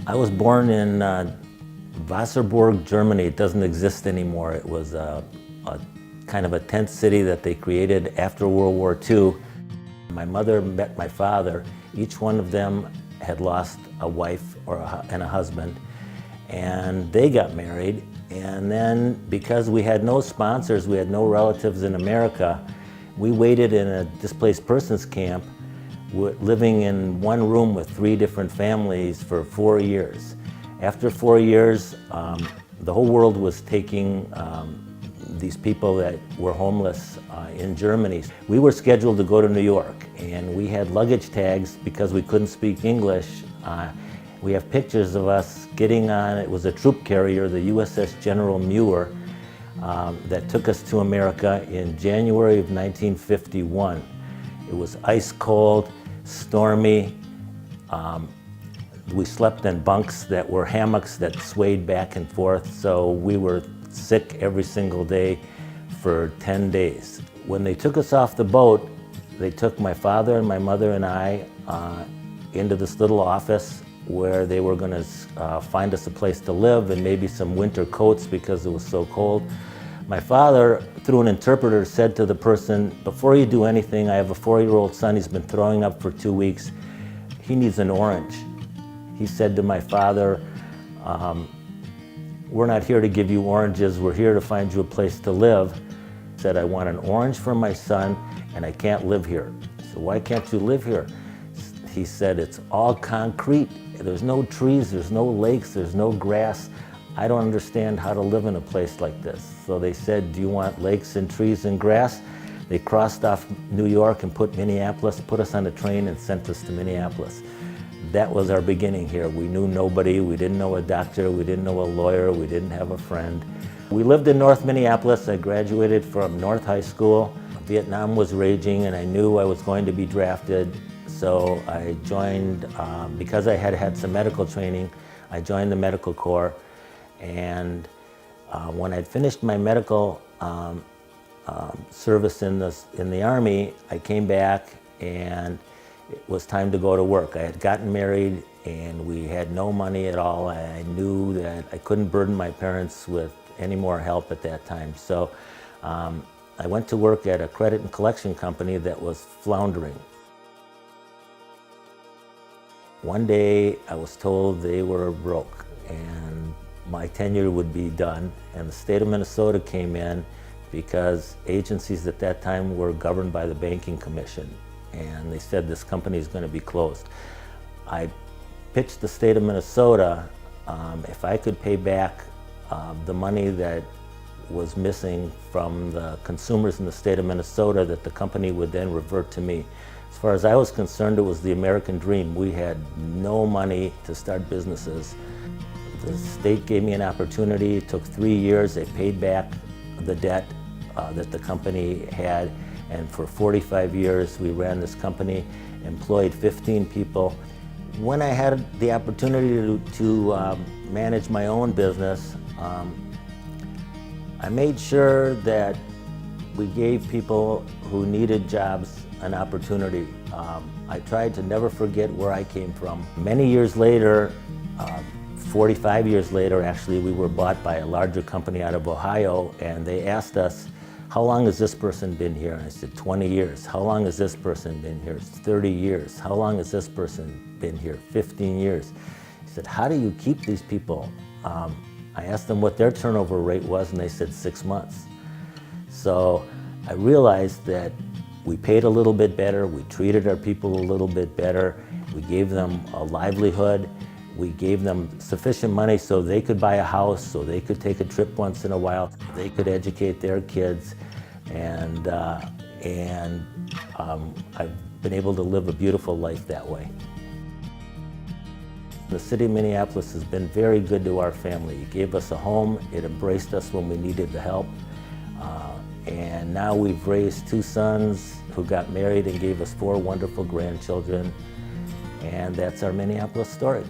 I was born in Wasserburg, Germany. It doesn't exist anymore. It was a kind of a tent city that they created after World War II. My mother met my father. Each one of them had lost a wife and a husband, and they got married. And then, because we had no sponsors, we had no relatives in America, we waited in a displaced persons camp, living in one room with 3 different families for 4 years. After 4 years, the whole world was taking these people that were homeless in Germany. We were scheduled to go to New York, and we had luggage tags because we couldn't speak English. We have pictures of us getting on, it was a troop carrier, the USS General Muir, that took us to America in January of 1951. It was ice cold, stormy. We slept in bunks that were hammocks that swayed back and forth, so we were sick every single day for 10 days. When they took us off the boat, they took my father and my mother and I into this little office where they were going to find us a place to live and maybe some winter coats because it was so cold. My father, through an interpreter, said to the person, "Before you do anything, I have a 4-year-old son, he's been throwing up for 2 weeks. He needs an orange." He said to my father, "We're not here to give you oranges, we're here to find you a place to live." He said, "I want an orange for my son, and I can't live here." I said, "Why can't you live here?" He said, "It's all concrete. There's no trees, there's no lakes, there's no grass. I don't understand how to live in a place like this." So they said, "Do you want lakes and trees and grass?" They crossed off New York and put Minneapolis, put us on a train and sent us to Minneapolis. That was our beginning here. We knew nobody, we didn't know a doctor, we didn't know a lawyer, we didn't have a friend. We lived in North Minneapolis. I graduated from North High School. Vietnam was raging and I knew I was going to be drafted. So I joined, because I had had some medical training, I joined the Medical Corps. And when I'd finished my medical service in the Army, I came back and it was time to go to work. I had gotten married and we had no money at all. I knew that I couldn't burden my parents with any more help at that time. So I went to work at a credit and collection company that was floundering. One day I was told they were broke and my tenure would be done, and the state of Minnesota came in because agencies at that time were governed by the Banking Commission, and they said this company is going to be closed. I pitched the state of Minnesota if I could pay back the money that was missing from the consumers in the state of Minnesota, that the company would then revert to me. As far as I was concerned, it was the American dream. We had no money to start businesses. The state gave me an opportunity. It took 3 years. They paid back the debt that the company had, and for 45 years we ran this company, employed 15 people. When I had the opportunity to manage my own business, I made sure that we gave people who needed jobs an opportunity. I tried to never forget where I came from. Many years later, 45 years later actually, we were bought by a larger company out of Ohio, and they asked us, "How long has this person been here?" And I said, 20 years. "How long has this person been here?" 30 years. "How long has this person been here?" 15 years. He said, "How do you keep these people?" I asked them what their turnover rate was, and they said 6 months. So I realized that we paid a little bit better, we treated our people a little bit better, we gave them a livelihood, we gave them sufficient money so they could buy a house, so they could take a trip once in a while, they could educate their kids, and I've been able to live a beautiful life that way. The city of Minneapolis has been very good to our family. It gave us a home, it embraced us when we needed the help, and now we've raised 2 sons who got married and gave us 4 wonderful grandchildren, and that's our Minneapolis story.